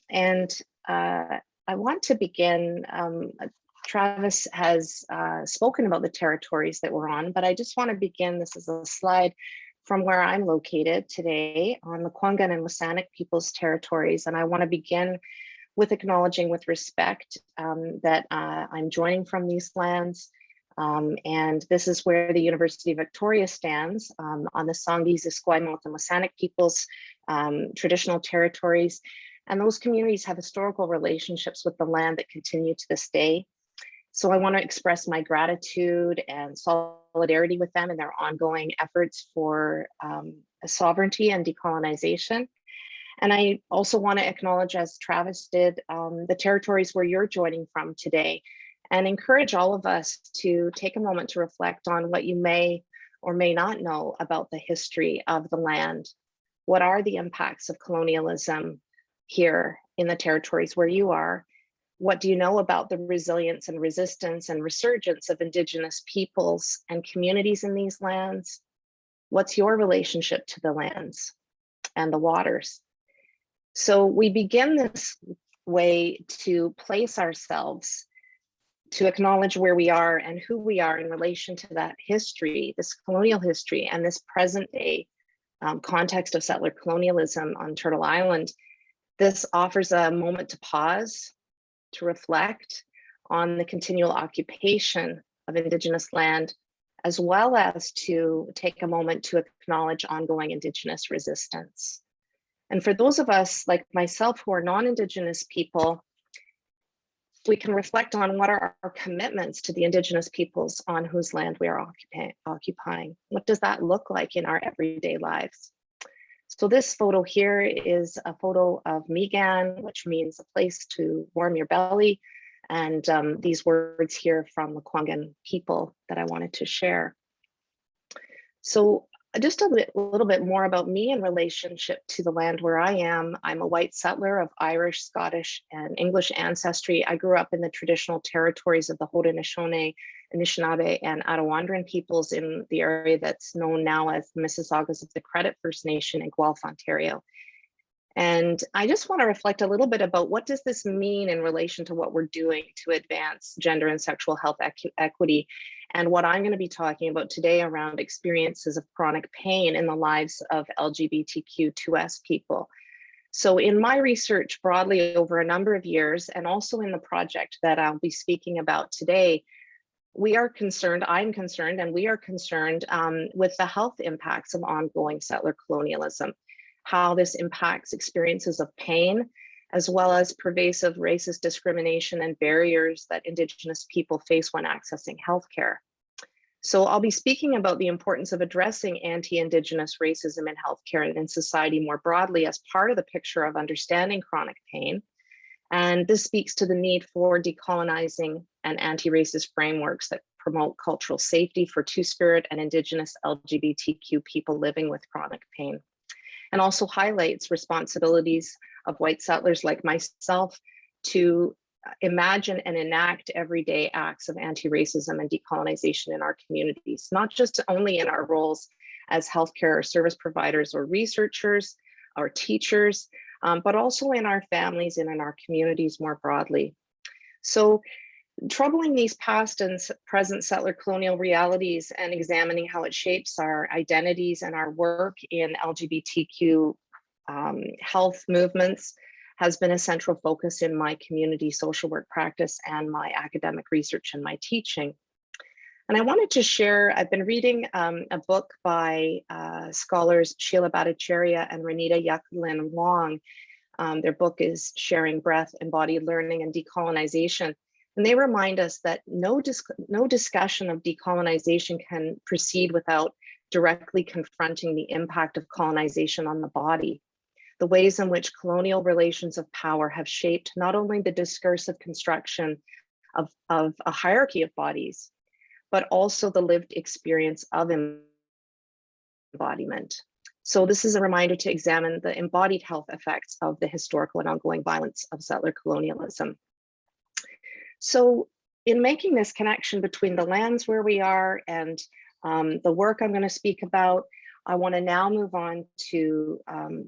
And I want to begin, Travis has spoken about the territories that we're on, but I just want to begin, this is a slide from where I'm located today on the Kwanghan and WSÁNEĆ people's territories. And I want to begin with acknowledging with respect that I'm joining from these lands. And this is where the University of Victoria stands on the Sanghi, Esquimalt, and WSÁNEĆ people's traditional territories. And those communities have historical relationships with the land that continue to this day. So I want to express my gratitude and solidarity with them in their ongoing efforts for sovereignty and decolonization. And I also want to acknowledge, as Travis did, the territories where you're joining from today, and encourage all of us to take a moment to reflect on what you may or may not know about the history of the land. What are the impacts of colonialism here in the territories where you are? What do you know about the resilience and resistance and resurgence of Indigenous peoples and communities in these lands? What's your relationship to the lands and the waters? So we begin this way to place ourselves, to acknowledge where we are and who we are in relation to that history, this colonial history, and this present day context of settler colonialism on Turtle Island. This offers a moment to pause, to reflect on the continual occupation of Indigenous land, as well as to take a moment to acknowledge ongoing Indigenous resistance. And for those of us like myself who are non-Indigenous people, we can reflect on what are our commitments to the Indigenous peoples on whose land we are occupying. What does that look like in our everyday lives? So this photo here is a photo of Migan, which means a place to warm your belly. And these words here from the Kwanghan people that I wanted to share. So just a little bit more about me in relationship to the land where I am. I'm a white settler of Irish, Scottish, and English ancestry. I grew up in the traditional territories of the Haudenosaunee, Anishinaabe, and Arawandran peoples in the area that's known now as the Mississaugas of the Credit First Nation in Guelph, Ontario. And I just want to reflect a little bit about what does this mean in relation to what we're doing to advance gender and sexual health equity, and what I'm going to be talking about today around experiences of chronic pain in the lives of LGBTQ2S people. So in my research broadly over a number of years, and also in the project that I'll be speaking about today, we are concerned, I'm concerned, and we are concerned with the health impacts of ongoing settler colonialism, how this impacts experiences of pain, as well as pervasive racist discrimination and barriers that Indigenous people face when accessing healthcare. So I'll be speaking about the importance of addressing anti-Indigenous racism in healthcare and in society more broadly as part of the picture of understanding chronic pain. And this speaks to the need for decolonizing and anti-racist frameworks that promote cultural safety for Two-Spirit and Indigenous LGBTQ people living with chronic pain, and also highlights responsibilities of white settlers like myself to imagine and enact everyday acts of anti-racism and decolonization in our communities, not just only in our roles as healthcare service providers or researchers or teachers, but also in our families and in our communities more broadly. So troubling these past and present settler colonial realities and examining how it shapes our identities and our work in LGBTQ health movements has been a central focus in my community social work practice and my academic research and my teaching. And I wanted to share, I've been reading a book by scholars Sheila Bhattacharya and Renita Yakulin Wong. Their book is Sharing Breath, Embodied Learning and Decolonization. And they remind us that no discussion of decolonization can proceed without directly confronting the impact of colonization on the body, the ways in which colonial relations of power have shaped not only the discursive construction of a hierarchy of bodies, but also the lived experience of embodiment. So this is a reminder to examine the embodied health effects of the historical and ongoing violence of settler colonialism. So in making this connection between the lands where we are and the work I'm going to speak about, I want to now move on to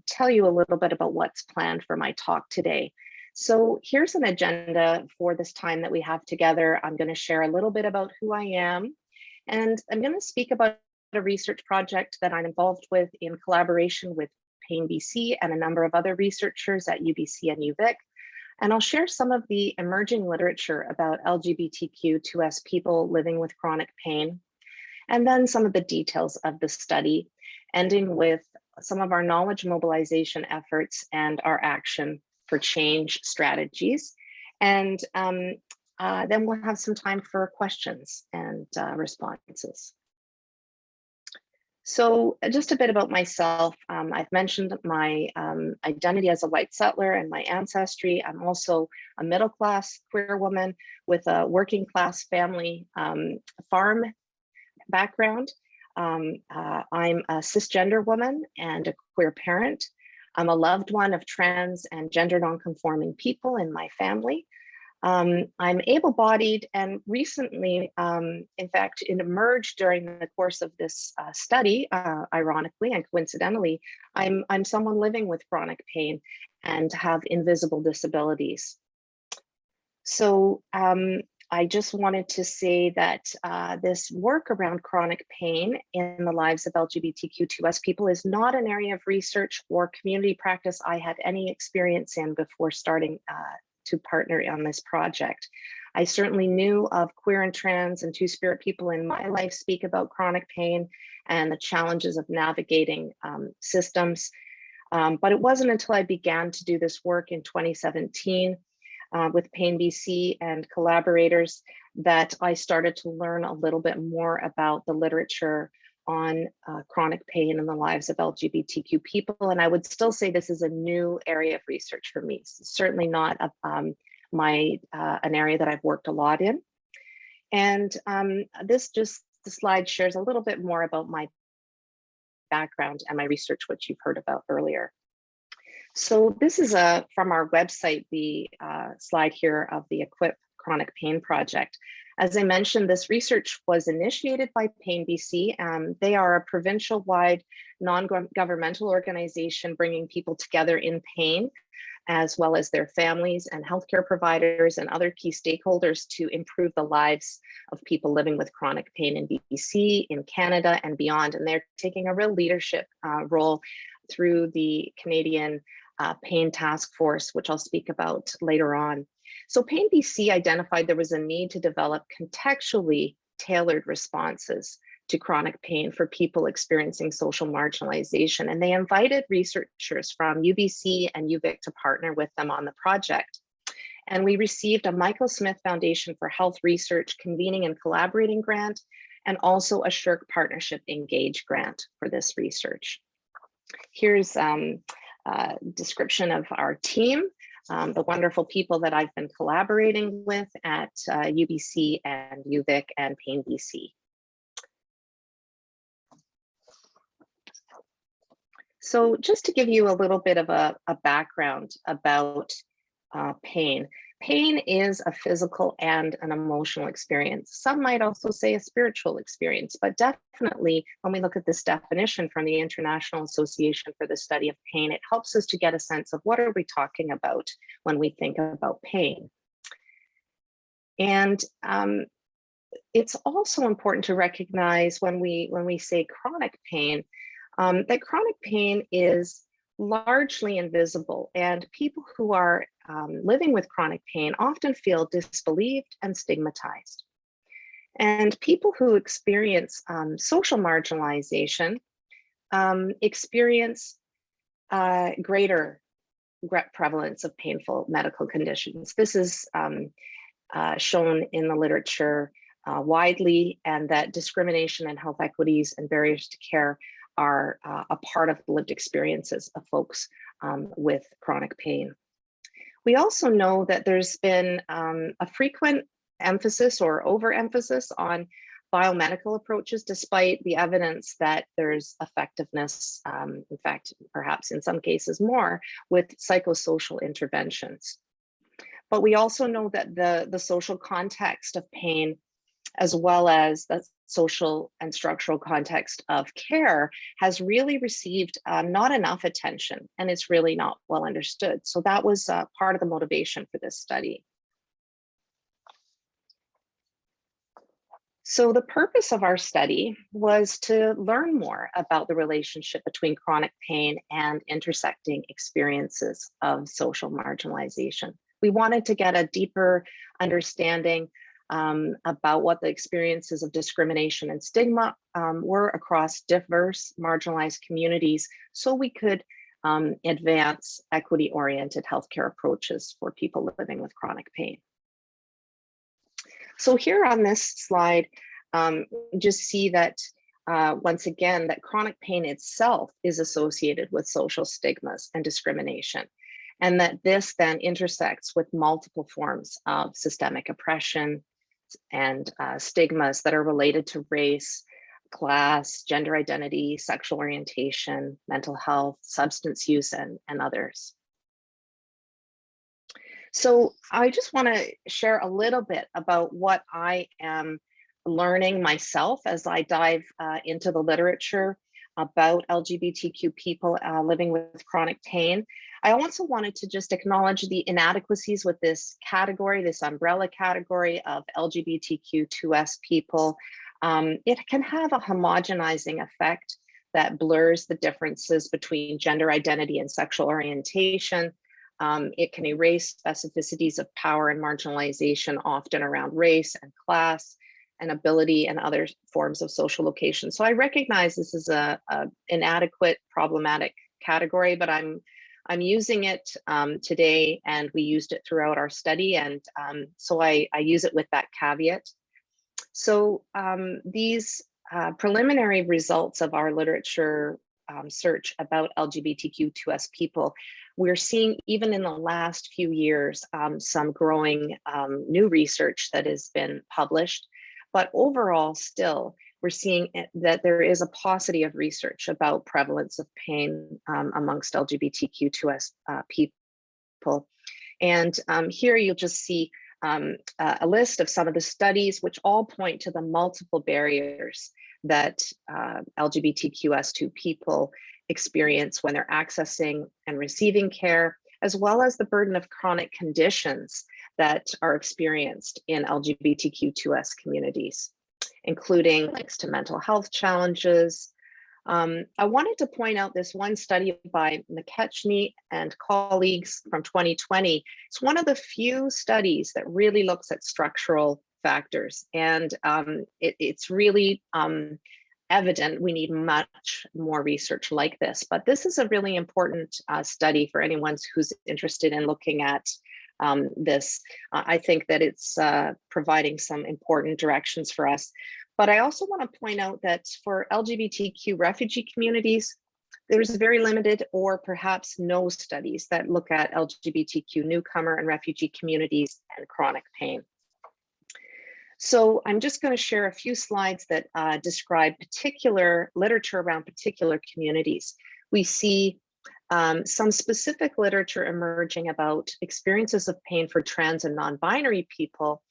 tell you a little bit about what's planned for my talk today. So here's an agenda for this time that we have together. I'm going to share a little bit about who I am, and I'm going to speak about a research project that I'm involved with in collaboration with Pain BC and a number of other researchers at UBC and UVic. And I'll share some of the emerging literature about LGBTQ2S people living with chronic pain, and then some of the details of the study, ending with some of our knowledge mobilization efforts and our action for change strategies. And then we'll have some time for questions and responses. So just a bit about myself. I've mentioned my identity as a white settler and my ancestry. I'm also a middle-class queer woman with a working-class family farm background. I'm a cisgender woman and a queer parent. I'm a loved one of trans and gender nonconforming people in my family. I'm able-bodied, and recently, in fact, it emerged during the course of this study, ironically and coincidentally, I'm someone living with chronic pain and have invisible disabilities. So I just wanted to say that this work around chronic pain in the lives of LGBTQ2S people is not an area of research or community practice I had any experience in before starting to partner on this project. I certainly knew of queer and trans and two-spirit people in my life speak about chronic pain and the challenges of navigating systems. But it wasn't until I began to do this work in 2017 with Pain BC and collaborators that I started to learn a little bit more about the literature on chronic pain in the lives of LGBTQ people. And I would still say this is a new area of research for me. It's certainly not an area that I've worked a lot in. And the slide shares a little bit more about my background and my research, which you've heard about earlier. So this is from our website, the slide here of the Equip Chronic Pain Project. As I mentioned, this research was initiated by Pain BC. They are a provincial-wide non-governmental organization bringing people together in pain, as well as their families and healthcare providers and other key stakeholders to improve the lives of people living with chronic pain in BC, in Canada, and beyond. And they're taking a real leadership role through the Canadian Pain Task Force, which I'll speak about later on. So Pain BC identified there was a need to develop contextually tailored responses to chronic pain for people experiencing social marginalization. And they invited researchers from UBC and UVic to partner with them on the project. And we received a Michael Smith Foundation for Health Research Convening and Collaborating Grant, and also a SSHRC Partnership Engage grant for this research. Here's a description of our team. The wonderful people that I've been collaborating with at UBC and UVic and Pain BC. So just to give you a little bit of a background about pain. Pain is a physical and an emotional experience. Some might also say a spiritual experience, but definitely when we look at this definition from the International Association for the Study of Pain, it helps us to get a sense of what are we talking about when we think about pain. And it's also important to recognize when we say chronic pain, that chronic pain is largely invisible, and people who are living with chronic pain often feel disbelieved and stigmatized. And people who experience social marginalization experience greater prevalence of painful medical conditions. This is shown in the literature widely, and that discrimination and health equities and barriers to care are a part of the lived experiences of folks with chronic pain. We also know that there's been a frequent emphasis or overemphasis on biomedical approaches, despite the evidence that there's effectiveness, in fact, perhaps in some cases more, with psychosocial interventions. But we also know that the social context of pain as well as the social and structural context of care, has really received not enough attention, and it's really not well understood. So that was part of the motivation for this study. So the purpose of our study was to learn more about the relationship between chronic pain and intersecting experiences of social marginalization. We wanted to get a deeper understanding about what the experiences of discrimination and stigma were across diverse marginalized communities, so we could advance equity-oriented healthcare approaches for people living with chronic pain. So here on this slide, just see that once again, that chronic pain itself is associated with social stigmas and discrimination, and that this then intersects with multiple forms of systemic oppression and stigmas that are related to race, class, gender identity, sexual orientation, mental health, substance use, and others. So I just want to share a little bit about what I am learning myself as I dive into the literature about LGBTQ people living with chronic pain. I also wanted to just acknowledge the inadequacies with this category, this umbrella category of LGBTQ2S people. It can have a homogenizing effect that blurs the differences between gender identity and sexual orientation. It can erase specificities of power and marginalization, often around race and class and ability and other forms of social location. So I recognize this is a inadequate, problematic category, but I'm using it today, and we used it throughout our study, and so I use it with that caveat. So these preliminary results of our literature search about LGBTQ2S people, we're seeing even in the last few years some growing new research that has been published. But overall, still, we're seeing that there is a paucity of research about prevalence of pain amongst LGBTQ2S people. And here you'll just see a list of some of the studies which all point to the multiple barriers that LGBTQS2 people experience when they're accessing and receiving care, as well as the burden of chronic conditions that are experienced in LGBTQ2S communities, including links to mental health challenges. I wanted to point out this one study by McKechnie and colleagues from 2020. It's one of the few studies that really looks at structural factors, and it's really evident we need much more research like this. But this is a really important study for anyone who's interested in looking at this. I think that it's providing some important directions for us. But I also want to point out that for LGBTQ refugee communities, there's very limited or perhaps no studies that look at LGBTQ newcomer and refugee communities and chronic pain. So I'm just going to share a few slides that describe particular literature around particular communities. We see some specific literature emerging about experiences of pain for trans and non-binary people,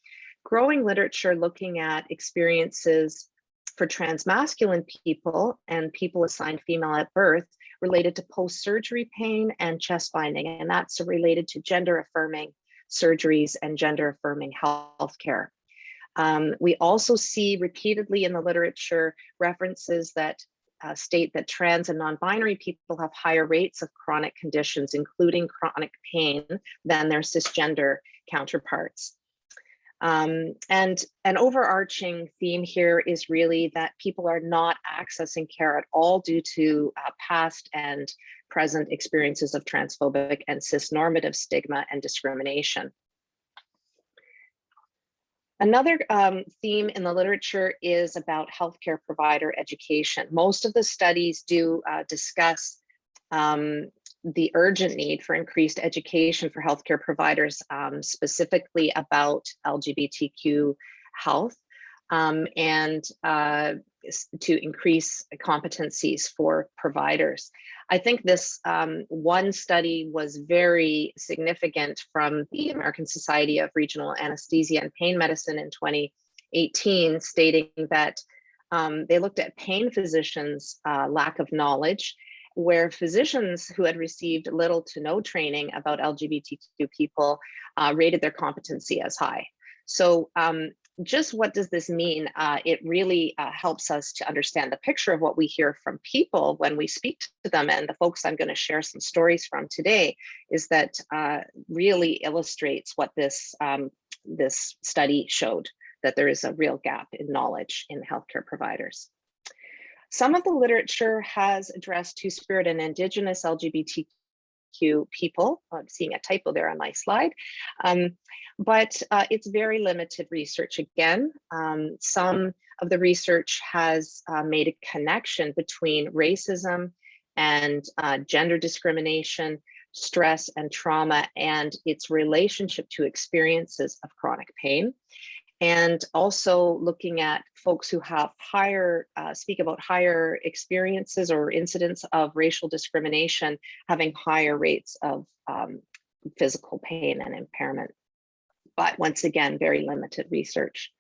growing literature looking at experiences for trans-masculine people and people assigned female at birth related to post-surgery pain and chest binding, and that's related to gender-affirming surgeries and gender-affirming healthcare. We also see repeatedly in the literature references that state that trans and non-binary people have higher rates of chronic conditions, including chronic pain, than their cisgender counterparts. And an overarching theme here is really that people are not accessing care at all due to past and present experiences of transphobic and cisnormative stigma and discrimination. Another theme in the literature is about healthcare provider education. Most of the studies do discuss the urgent need for increased education for healthcare providers, specifically about LGBTQ health, and to increase competencies for providers. I think this one study was very significant from the American Society of Regional Anesthesia and Pain Medicine in 2018, 2018, stating that they looked at pain physicians' lack of knowledge, where physicians who had received little to no training about LGBTQ people rated their competency as high. So just what does this mean? It really helps us to understand the picture of what we hear from people when we speak to them. And the folks I'm going to share some stories from today is that really illustrates what this, this study showed, that there is a real gap in knowledge in healthcare providers. Some of the literature has addressed Two-Spirit and Indigenous LGBTQ people. I'm seeing a typo there on my slide, but it's very limited research again. Some of the research has made a connection between racism and gender discrimination, stress and trauma, and its relationship to experiences of chronic pain. And also looking at folks who have higher, speak about higher experiences or incidents of racial discrimination, having higher rates of physical pain and impairment. But once again, very limited research.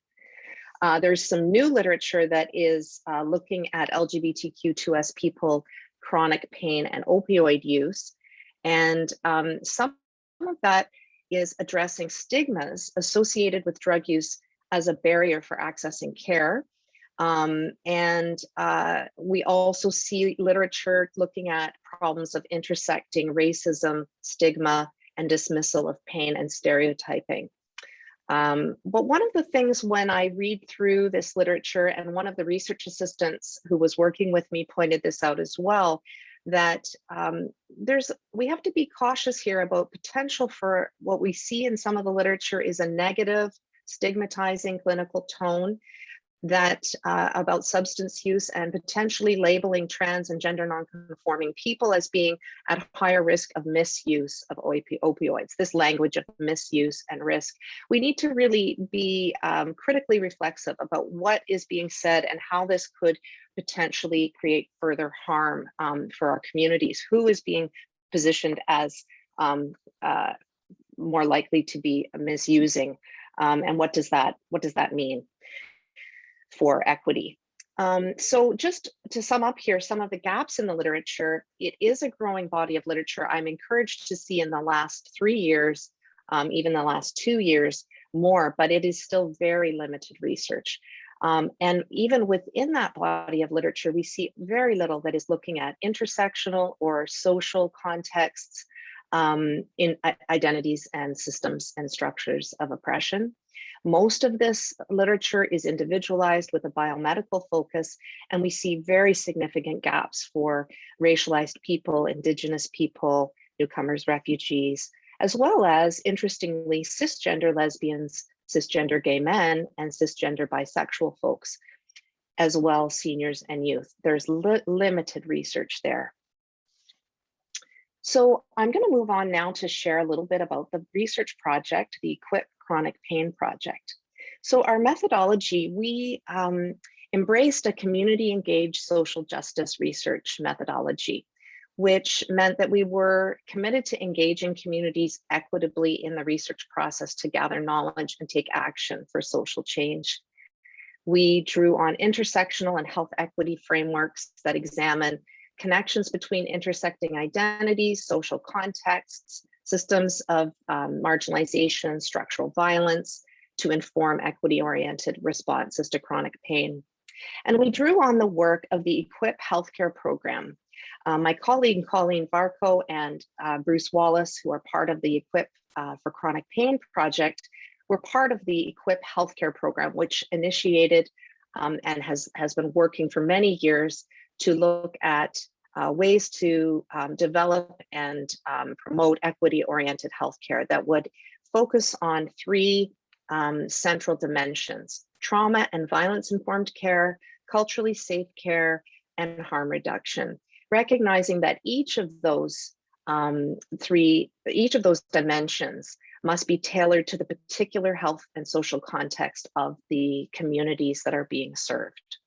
There's some new literature that is looking at LGBTQ2S people, chronic pain and opioid use. And some of that is addressing stigmas associated with drug use as a barrier for accessing care. We also see literature looking at problems of intersecting racism, stigma, and dismissal of pain and stereotyping. But one of the things when I read through this literature, and one of the research assistants who was working with me pointed this out as well, that we have to be cautious here about potential for what we see in some of the literature is a negative, stigmatizing clinical tone that about substance use and potentially labeling trans and gender nonconforming people as being at higher risk of misuse of opioids. This language of misuse and risk. We need to really be critically reflexive about what is being said and how this could potentially create further harm for our communities. Who is being positioned as more likely to be misusing, and what does that mean for equity? So just to sum up here, some of the gaps in the literature, it is a growing body of literature. I'm encouraged to see in the last 3 years, even the last 2 years more, but it is still very limited research. And even within that body of literature, we see very little that is looking at intersectional or social contexts in identities and systems and structures of oppression. Most of this literature is individualized with a biomedical focus, and we see very significant gaps for racialized people, Indigenous people, newcomers, refugees, as well as, interestingly, cisgender lesbians, cisgender gay men, and cisgender bisexual folks, as well seniors and youth. There's limited research there. So I'm going to move on now to share a little bit about the research project, the EQUIP Chronic Pain Project. So our methodology, we embraced a community engaged social justice research methodology, which meant that we were committed to engaging communities equitably in the research process to gather knowledge and take action for social change. We drew on intersectional and health equity frameworks that examine connections between intersecting identities, social contexts, systems of marginalization, structural violence to inform equity-oriented responses to chronic pain. And we drew on the work of the EQUIP healthcare program. My colleague Colleen Varco and Bruce Wallace, who are part of the EQUIP for Chronic Pain Project, were part of the EQUIP healthcare program, which initiated and has been working for many years to look at ways to develop and promote equity-oriented healthcare that would focus on 3 central dimensions: trauma and violence-informed care, culturally safe care, and harm reduction. Recognizing that each of those dimensions must be tailored to the particular health and social context of the communities that are being served.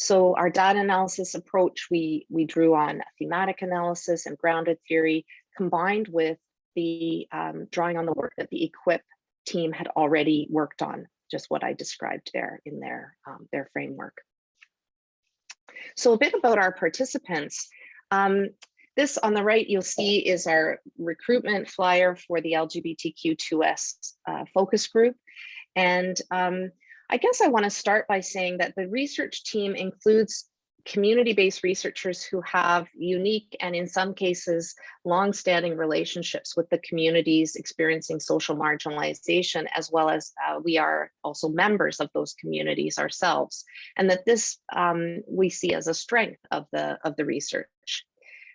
So our data analysis approach, we drew on thematic analysis and grounded theory, combined with the drawing on the work that the EQUIP team had already worked on. just what I described there in their framework. So a bit about our participants. This on the right, you'll see is our recruitment flyer for the LGBTQ2S focus group. And I guess I want to start by saying that the research team includes community-based researchers who have unique and in some cases long-standing relationships with the communities experiencing social marginalization, as well as we are also members of those communities ourselves, and that this we see as a strength of the research.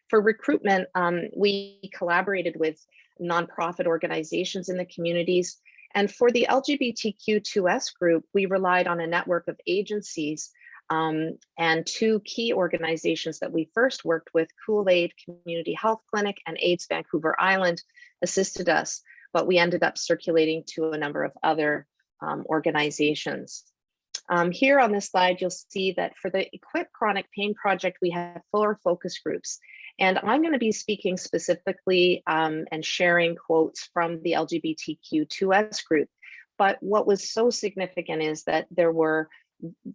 For recruitment, we collaborated with nonprofit organizations in the communities, and for the LGBTQ2S group, we relied on a network of agencies and two key organizations that we first worked with, Kool-Aid Community Health Clinic and AIDS Vancouver Island, assisted us, but we ended up circulating to a number of other organizations. Here on this slide, you'll see that for the Equip Chronic Pain Project, we have 4 focus groups. And I'm going to be speaking specifically and sharing quotes from the LGBTQ2S group. But what was so significant is that there were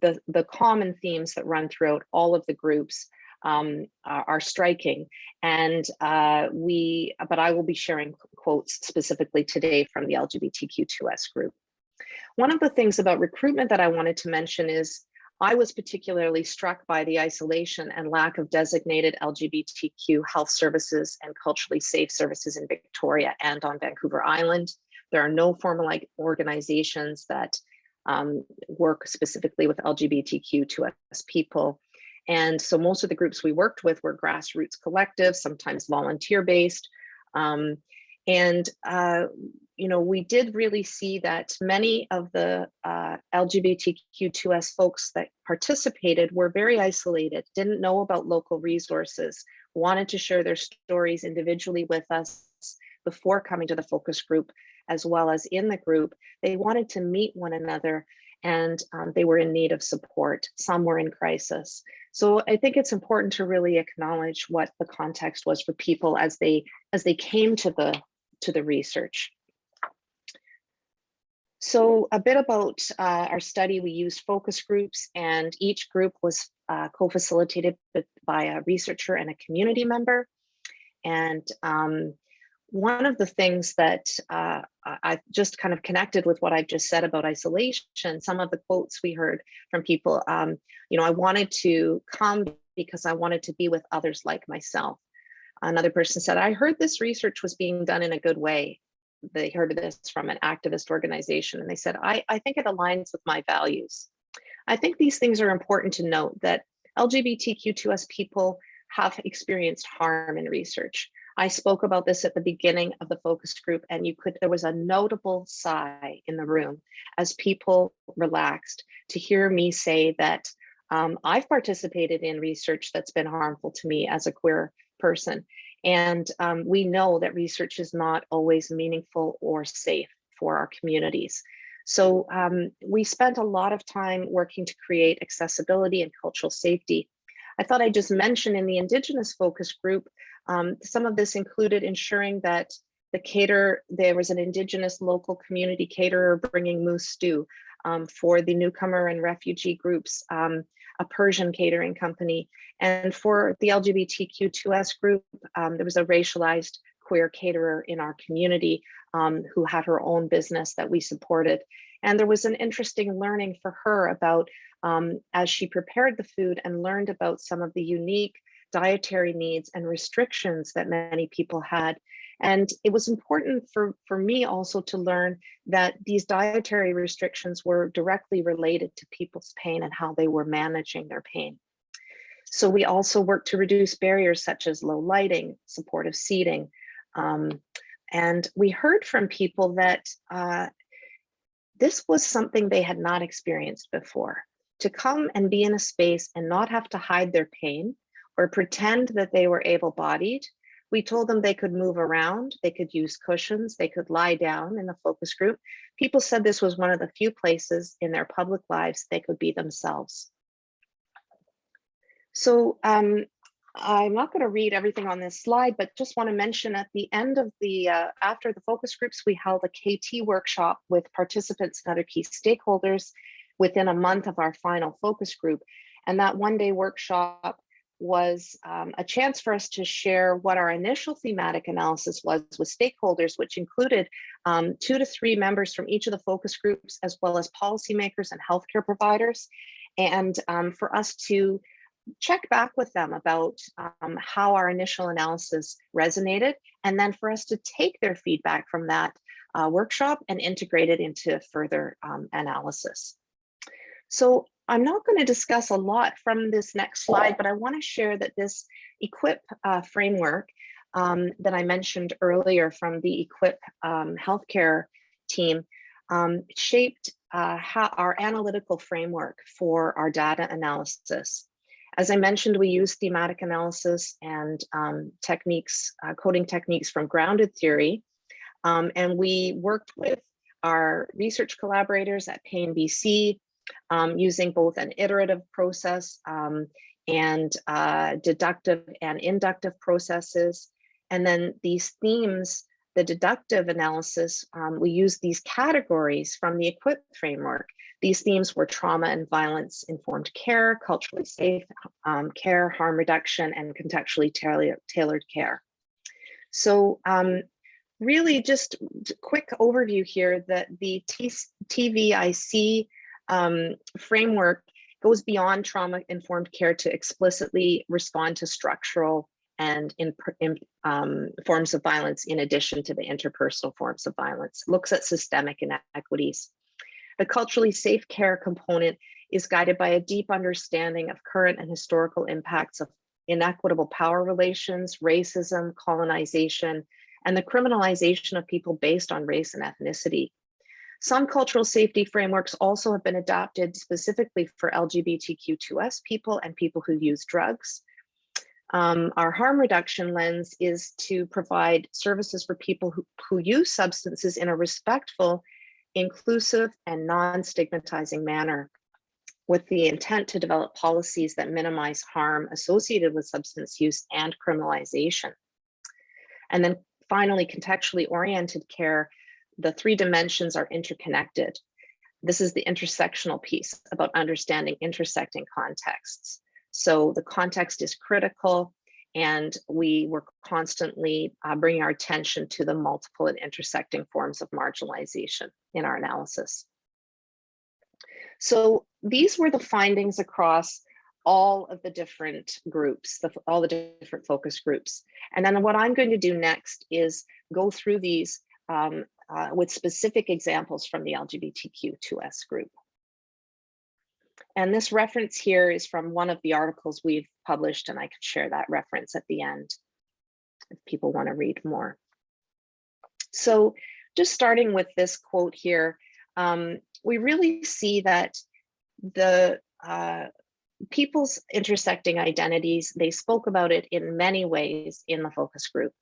the common themes that run throughout all of the groups are striking. And but I will be sharing quotes specifically today from the LGBTQ2S group. One of the things about recruitment that I wanted to mention is I was particularly struck by the isolation and lack of designated LGBTQ health services and culturally safe services in Victoria and on Vancouver Island. There are no formal organizations that work specifically with LGBTQ2S people. And so most of the groups we worked with were grassroots collectives, sometimes volunteer-based. You know, we did really see that many of the LGBTQ2S folks that participated were very isolated, didn't know about local resources, wanted to share their stories individually with us before coming to the focus group, as well as in the group. They wanted to meet one another, and they were in need of support. Some were in crisis. So I think it's important to really acknowledge what the context was for people as they came to the research. So a bit about our study. We used focus groups, and each group was co-facilitated by a researcher and a community member. And one of the things that I just kind of connected with what I've just said about isolation, some of the quotes we heard from people, you know, I wanted to come because I wanted to be with others like myself. Another person said, I heard this research was being done in a good way. They heard this from an activist organization, and they said, I think it aligns with my values. I think these things are important to note, that LGBTQ2S people have experienced harm in research. I spoke about this at the beginning of the focus group, and there was a notable sigh in the room as people relaxed to hear me say that I've participated in research that's been harmful to me as a queer person. And we know that research is not always meaningful or safe for our communities. So we spent a lot of time working to create accessibility and cultural safety. I thought I'd just mention in the Indigenous focus group, some of this included ensuring that there was an Indigenous local community caterer bringing moose stew for the newcomer and refugee groups, a Persian catering company. And for the LGBTQ2S group, there was a racialized queer caterer in our community who had her own business that we supported. And there was an interesting learning for her about, as she prepared the food and learned about some of the unique dietary needs and restrictions that many people had. And it was important for me also to learn that these dietary restrictions were directly related to people's pain and how they were managing their pain. So we also worked to reduce barriers such as low lighting, supportive seating. And we heard from people that this was something they had not experienced before. To come and be in a space and not have to hide their pain or pretend that they were able-bodied. We told them they could move around, they could use cushions, they could lie down in the focus group. People said this was one of the few places in their public lives they could be themselves. So I'm not going to read everything on this slide, but just want to mention at the end of the, after the focus groups, we held a KT workshop with participants and other key stakeholders within a month of our final focus group. And that one-day workshop was a chance for us to share what our initial thematic analysis was with stakeholders, which included 2 to 3 members from each of the focus groups, as well as policymakers and healthcare providers. And for us to check back with them about how our initial analysis resonated, and then for us to take their feedback from that workshop and integrate it into further analysis. So I'm not going to discuss a lot from this next slide, but I want to share that this EQUIP framework that I mentioned earlier from the EQUIP healthcare team shaped how our analytical framework for our data analysis. As I mentioned, we use thematic analysis and techniques, coding techniques from grounded theory, and we worked with our research collaborators at Payne, BC, using both an iterative process and deductive and inductive processes. And then these themes, the deductive analysis, we use these categories from the EQUIP framework. These themes were trauma and violence informed care, culturally safe care, harm reduction, and contextually tailored care. So really just quick overview here that the TVIC framework goes beyond trauma-informed care to explicitly respond to structural and forms of violence in addition to the interpersonal forms of violence. It looks at systemic inequities. The culturally safe care component is guided by a deep understanding of current and historical impacts of inequitable power relations, racism, colonization, and the criminalization of people based on race and ethnicity. Some cultural safety frameworks also have been adopted specifically for LGBTQ2S people and people who use drugs. Our harm reduction lens is to provide services for people who use substances in a respectful, inclusive, and non-stigmatizing manner, with the intent to develop policies that minimize harm associated with substance use and criminalization. And then finally, contextually oriented care, the 3 dimensions are interconnected. This is the intersectional piece about understanding intersecting contexts. So the context is critical, and we were constantly bringing our attention to the multiple and intersecting forms of marginalization in our analysis. So these were the findings across all of the different groups, all the different focus groups. And then what I'm going to do next is go through these with specific examples from the LGBTQ2S group. And this reference here is from one of the articles we've published, and I could share that reference at the end if people want to read more. So just starting with this quote here, we really see that the people's intersecting identities, they spoke about it in many ways in the focus group.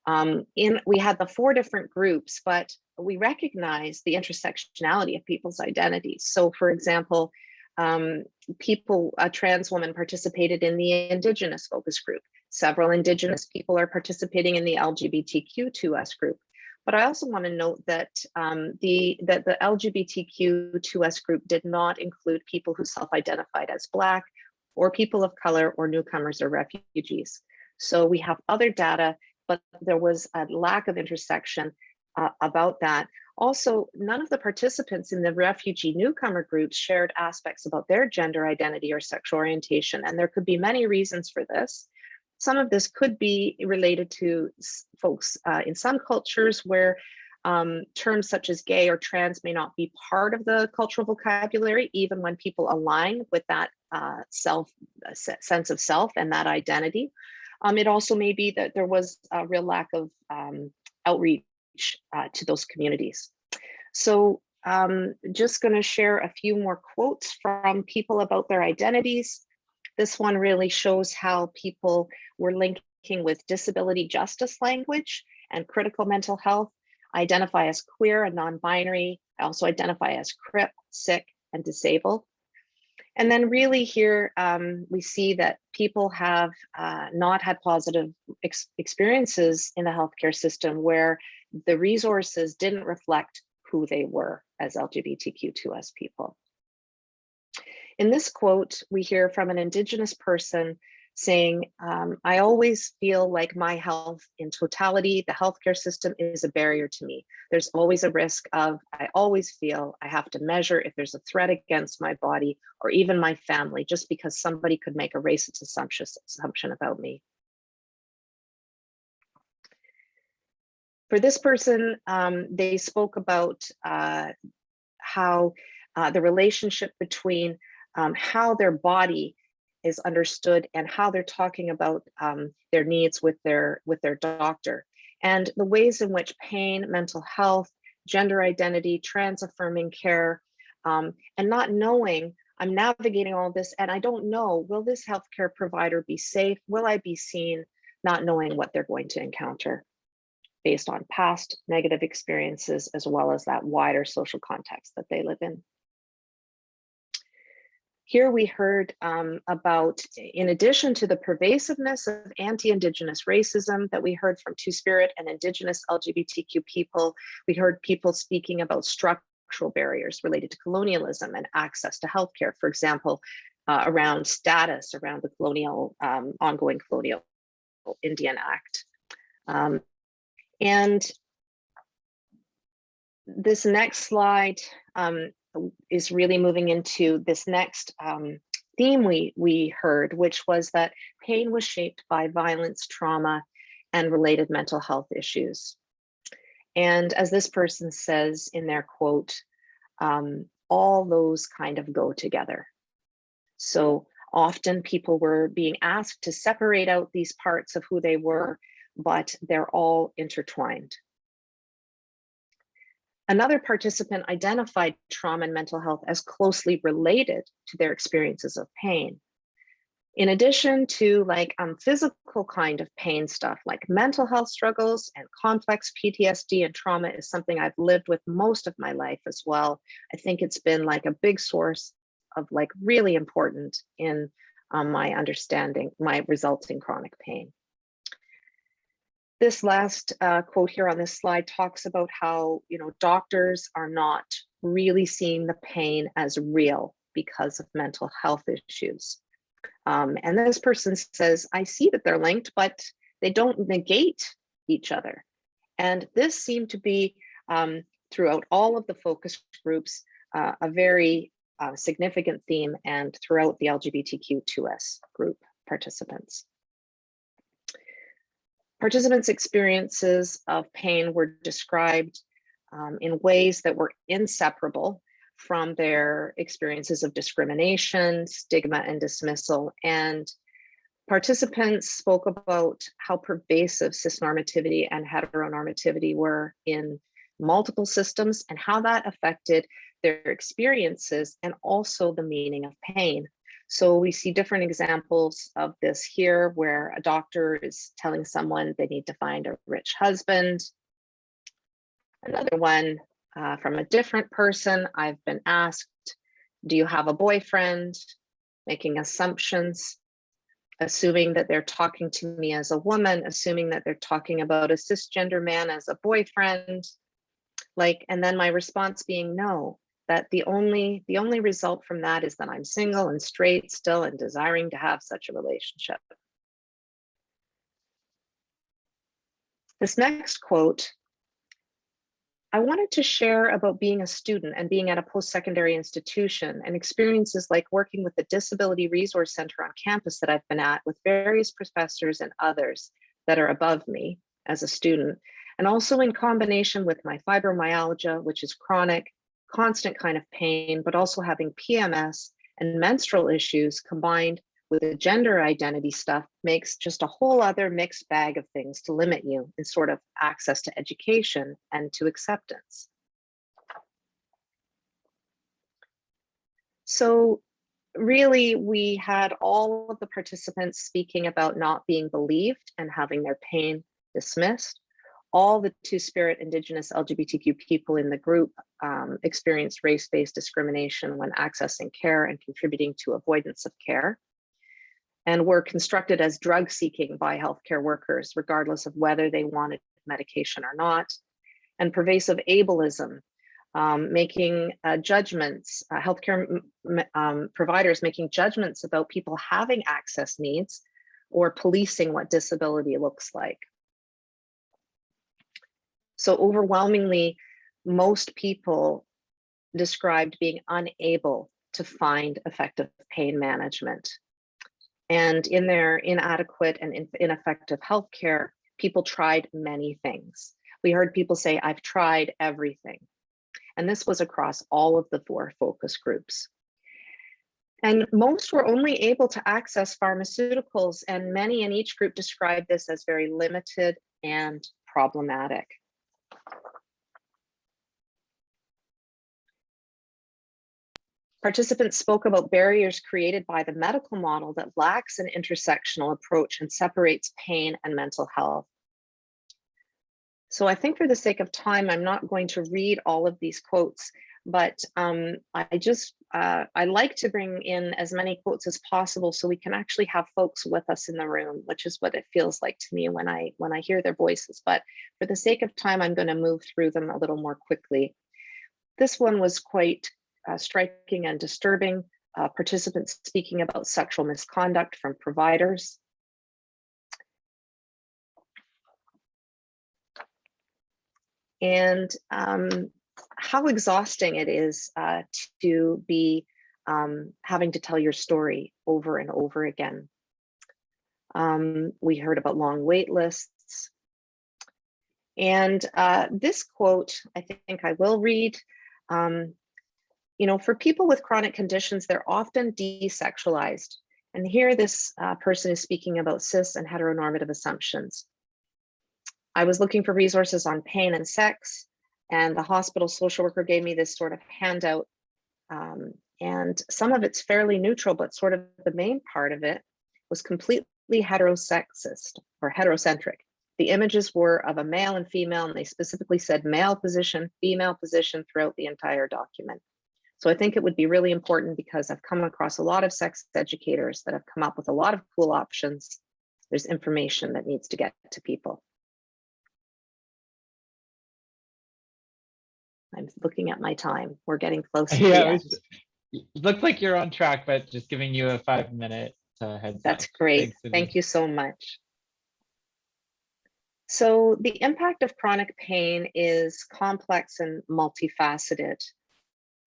We had the 4 different groups, but we recognize the intersectionality of people's identities. So for example, a trans woman participated in the Indigenous focus group. Several Indigenous people are participating in the LGBTQ2S group. But I also want to note that the LGBTQ2S group did not include people who self-identified as Black, or people of color, or newcomers or refugees. So we have other data, but there was a lack of intersection about that. Also, none of the participants in the refugee newcomer groups shared aspects about their gender identity or sexual orientation, and there could be many reasons for this. Some of this could be related to folks in some cultures where terms such as gay or trans may not be part of the cultural vocabulary, even when people align with that sense of self and that identity. It also may be that there was a real lack of outreach to those communities. So just going to share a few more quotes from people about their identities. This one really shows how people were linking with disability justice language and critical mental health. I identify as queer and non-binary. I also identify as CRIP, sick, and disabled. And then really here, we see that people have not had positive experiences in the healthcare system where the resources didn't reflect who they were as LGBTQ2S people. In this quote, we hear from an Indigenous person saying, I always feel like my health in totality, the healthcare system is a barrier to me. There's always a risk of, I always feel I have to measure if there's a threat against my body or even my family, just because somebody could make a racist assumption about me. For this person, they spoke about how the relationship between how their body is understood and how they're talking about their needs with their doctor, and the ways in which pain, mental health, gender identity, trans affirming care, and not knowing, I'm navigating all this and I don't know, will this healthcare provider be safe? Will I be seen? Not knowing what they're going to encounter based on past negative experiences, as well as that wider social context that they live in. Here we heard about, in addition to the pervasiveness of anti-Indigenous racism that we heard from Two-Spirit and Indigenous LGBTQ people, we heard people speaking about structural barriers related to colonialism and access to healthcare, for example, around status, around the colonial, ongoing colonial Indian Act. And this next slide is really moving into this next theme we heard, which was that pain was shaped by violence, trauma, and related mental health issues. And as this person says in their quote, all those kind of go together. So often people were being asked to separate out these parts of who they were, but they're all intertwined. Another participant identified trauma and mental health as closely related to their experiences of pain. In addition to like physical kind of pain stuff, like mental health struggles and complex PTSD and trauma is something I've lived with most of my life as well. I think it's been like a big source of like really important in my understanding, my resulting chronic pain. This last quote here on this slide talks about how, doctors are not really seeing the pain as real because of mental health issues. And this person says, I see that they're linked, but they don't negate each other. And this seemed to be throughout all of the focus groups, a very significant theme, and throughout the LGBTQ2S group participants. Participants' experiences of pain were described in ways that were inseparable from their experiences of discrimination, stigma, and dismissal. And participants spoke about how pervasive cisnormativity and heteronormativity were in multiple systems and how that affected their experiences and also the meaning of pain. So we see different examples of this here, where a doctor is telling someone they need to find a rich husband. Another one from a different person, I've been asked, do you have a boyfriend? Making assumptions, assuming that they're talking to me as a woman, assuming that they're talking about a cisgender man as a boyfriend. And then my response being no. That the only result from that is that I'm single and straight still and desiring to have such a relationship. This next quote, I wanted to share about being a student and being at a post-secondary institution and experiences like working with the Disability Resource Center on campus that I've been at with various professors and others that are above me as a student, and also in combination with my fibromyalgia, which is chronic, constant kind of pain, but also having PMS and menstrual issues combined with the gender identity stuff makes just a whole other mixed bag of things to limit you in sort of access to education and to acceptance. So really, we had all of the participants speaking about not being believed and having their pain dismissed, all the Two-Spirit Indigenous LGBTQ people in the group experienced race-based discrimination when accessing care and contributing to avoidance of care, and were constructed as drug seeking by healthcare workers, regardless of whether they wanted medication or not, and pervasive ableism, making judgments, healthcare providers making judgments about people having access needs or policing what disability looks like. So overwhelmingly, most people described being unable to find effective pain management. And in their inadequate and ineffective healthcare, people tried many things. We heard people say, I've tried everything. And this was across all of the 4 focus groups. And most were only able to access pharmaceuticals, and many in each group described this as very limited and problematic. Participants spoke about barriers created by the medical model that lacks an intersectional approach and separates pain and mental health. So I think for the sake of time, I'm not going to read all of these quotes, but I like to bring in as many quotes as possible so we can actually have folks with us in the room, which is what it feels like to me when I hear their voices. But for the sake of time, I'm going to move through them a little more quickly. This one was quite striking and disturbing. Participants speaking about sexual misconduct from providers. And how exhausting it is to be having to tell your story over and over again. We heard about long wait lists. And this quote, I think I will read. You know, for people with chronic conditions, they're often desexualized. And here this person is speaking about cis and heteronormative assumptions. I was looking for resources on pain and sex, and the hospital social worker gave me this sort of handout. And some of it's fairly neutral, but sort of the main part of it was completely heterosexist or heterocentric. The images were of a male and female, and they specifically said male position, female position throughout the entire document. So I think it would be really important, because I've come across a lot of sex educators that have come up with a lot of cool options. There's information that needs to get to people. I'm looking at my time. We're getting close to the end. It looks like you're on track, but just giving you a 5-minute heads up. That's great. Thank you so much. So the impact of chronic pain is complex and multifaceted.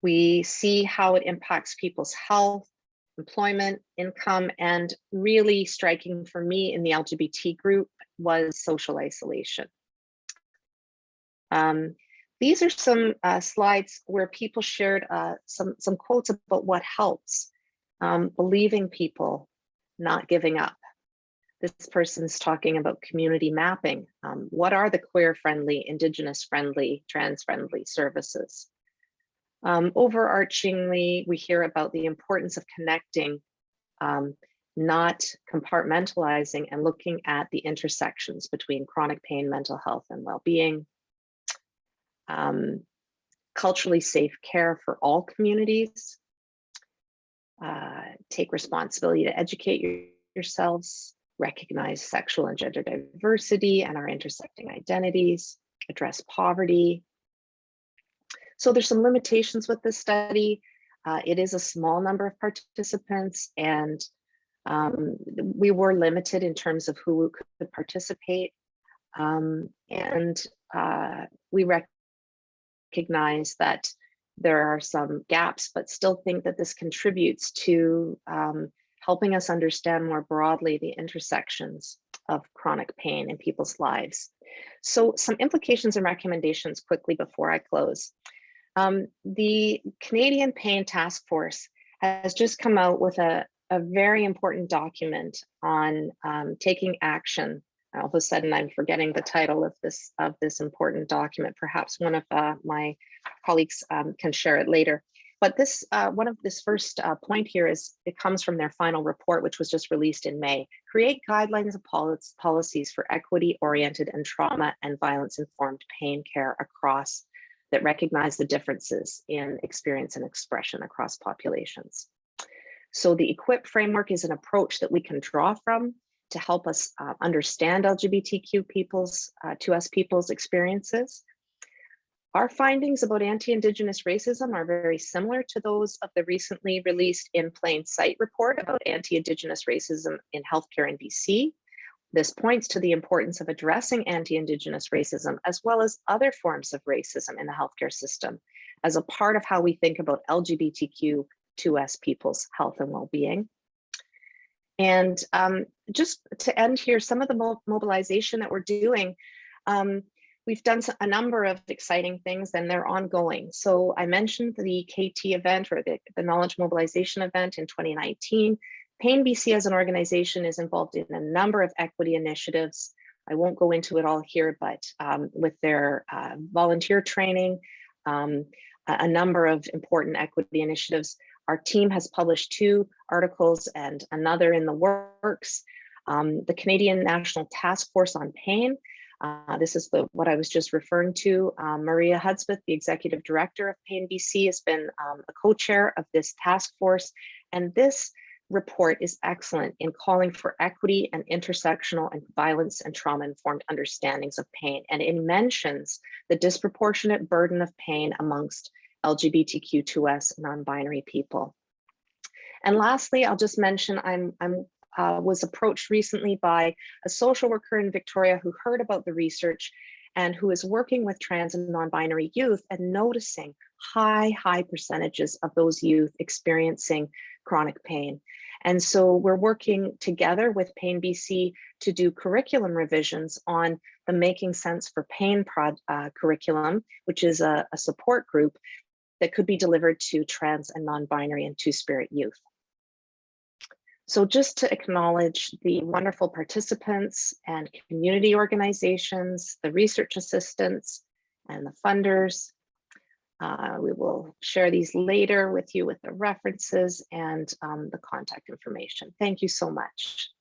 We see how it impacts people's health, employment, income, and really striking for me in the LGBT group was social isolation. These are some slides where people shared some quotes about what helps, believing people, not giving up. This person's talking about community mapping. What are the queer-friendly, Indigenous-friendly, trans-friendly services? Overarchingly, we hear about the importance of connecting, not compartmentalizing, and looking at the intersections between chronic pain, mental health, and well-being. Culturally safe care for all communities. Take responsibility to educate yourselves, recognize sexual and gender diversity and our intersecting identities, address poverty. So there's some limitations with this study. It is a small number of participants, and we were limited in terms of who could participate. We recognize that there are some gaps, but still think that this contributes to helping us understand more broadly the intersections of chronic pain in people's lives. So some implications and recommendations quickly before I close. The Canadian Pain Task Force has just come out with a very important document on taking action. All of a sudden, I'm forgetting the title of this important document. Perhaps one of my colleagues can share it later. But this one of this first point here is it comes from their final report, which was just released in May. Create guidelines and policies for equity-oriented and trauma and violence-informed pain care across that recognize the differences in experience and expression across populations. So the EQUIP framework is an approach that we can draw from to help us understand LGBTQ2S people's experiences. Our findings about anti-Indigenous racism are very similar to those of the recently released In Plain Sight report about anti-Indigenous racism in healthcare in BC. This points to the importance of addressing anti-Indigenous racism as well as other forms of racism in the healthcare system as a part of how we think about LGBTQ2S people's health and well-being. And just to end here, some of the mobilization that we're doing, we've done a number of exciting things and they're ongoing. So I mentioned the KT event or the Knowledge Mobilization event in 2019. PAIN BC as an organization is involved in a number of equity initiatives. I won't go into it all here, but with their volunteer training, a number of important equity initiatives. Our team has published 2 articles and another in the works. The Canadian National Task Force on Pain. This is what I was just referring to. Maria Hudspeth, the executive director of PAIN BC, has been a co-chair of this task force. And this report is excellent in calling for equity and intersectional and violence and trauma-informed understandings of pain. And it mentions the disproportionate burden of pain amongst LGBTQ2S non-binary people. And lastly, I'll just mention I was approached recently by a social worker in Victoria who heard about the research and who is working with trans and non-binary youth and noticing high percentages of those youth experiencing chronic pain. And so we're working together with PAIN BC to do curriculum revisions on the Making Sense for Pain curriculum, which is a support group that could be delivered to trans and non-binary and two-spirit youth. So just to acknowledge the wonderful participants and community organizations, the research assistants and the funders. We will share these later with you with the references and the contact information. Thank you so much.